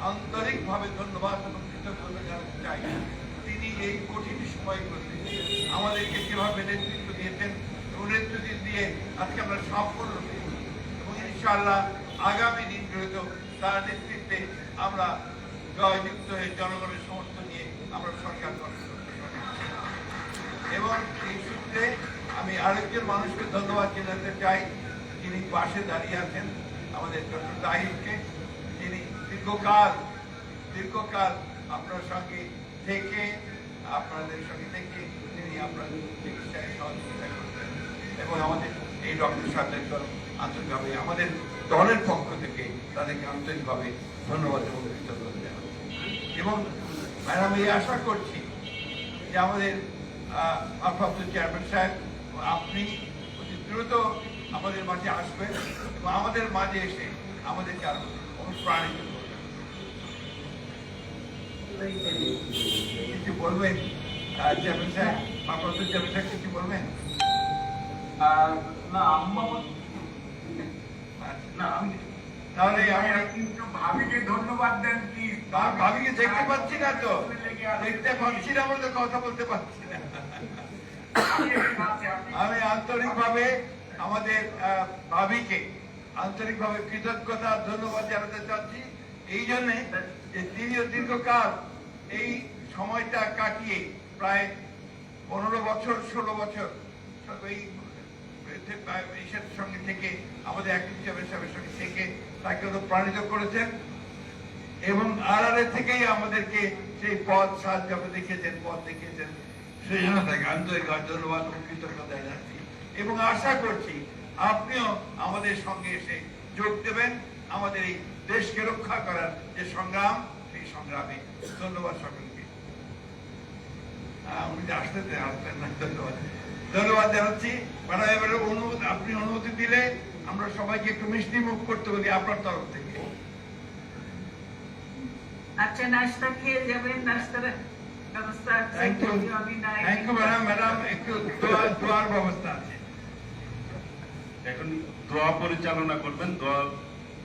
আন্তরিকভাবে ধন্যবাদ এবং কৃতজ্ঞতা জানাতে চাই। তিনি এই কঠিন সময়গুলোতে আমাদেরকে যেভাবে নেতৃত্ব দিয়েছেন এবং নেতৃত্ব দিয়ে আজকে আমরা সাফল্য পেয়েছি এবং ইনশাআল্লাহ আগামী দিনগুলোতেও তার নেতৃত্বে আমরা জয়যুক্ত হয়ে জনগণের সমর্থন নিয়ে আমরা সরকার গঠন করতে পারি। এবং এই সূত্রে আমি আরেকজন মানুষকে ধন্যবাদ জানাতে চাই, যিনি পাশে দাঁড়িয়ে আছেন, আমাদের ডক্টর তাহিরকে, যিনি দীর্ঘকাল আপনার সঙ্গে থেকে তিনি আপনাদের চিকিৎসায় সহযোগিতা করতেন এবং আমাদের এই ডক্টর সাহেবদের আন্তরিকভাবে আমাদের দলের পক্ষ থেকে তাদেরকে আন্তরিকভাবে ধন্যবাদ এবং কৃতজ্ঞতা জানাচ্ছি। এবং ম্যাডাম এই আশা করছি যে আমাদের ভারপ্রাপ্ত চেয়ারম্যান সাহেব আপনি অতি দ্রুত আমাদের মাঝে আসবেন এবং আমাদের মাঝে এসে আমাদেরকে আরো অনুপ্রাণিত করবেন। কিছু বলবেন চেয়ারম্যান সাহেব, ভারপ্রাপ্ত চেয়ারম্যান সাহেব কিছু বলবেন? তাহলে আমরা কিন্তু ভাবিকে ধন্যবাদ দেন। কি ভাবিকে দেখতে পাচ্ছি না, তো দেখতে পাচ্ছি না, আমরা তো কথা বলতে পারছি না। আমি আন্তরিকভাবে আমাদের ভাবিকে আন্তরিকভাবে কৃতজ্ঞতা ধন্যবাদ জানাতে চাচ্ছি এই জন্যে যে তিনিও দীর্ঘকাল এই সময়টা কাটিয়ে প্রায় 15 বছর 16 বছর এই সঙ্গে থেকে আমাদের অ্যাক্টিভ চেয়ারম্যানের সঙ্গে থেকে তাকে অনুপ্রাণিত করেছেন এবং আড়ালে থেকেই আমাদেরকে সেই পথ সাহায্য দেখিয়েছেন, পথ দেখিয়েছেন। সেই জন্য তাকে আন্তরিক ধন্যবাদ এবং কৃতজ্ঞতা জানাচ্ছি এবং আশা করছি আপনিও আমাদের সঙ্গে এসে যোগ দেবেন আমাদের এই দেশকে রক্ষা করার যে সংগ্রাম, সেই সংগ্রামে। ধন্যবাদ সকলকে। আসতেন না, ধন্যবাদ জানাচ্ছি। ম্যাডাম এবারে আপনি অনুমতি দিলে আমরা সবাইকে একটু মিষ্টি মুখ করতে বলি আপনার তরফ থেকে। আচ্ছা, নাস্তা খেয়ে যাবেন, নাস্তার ব্যবস্থা আছে। Thank you madam. ম্যাডাম একটু দোয়ার ব্যবস্থা আছে। এখন দোয়া পরিচালনা করবেন। দোয়া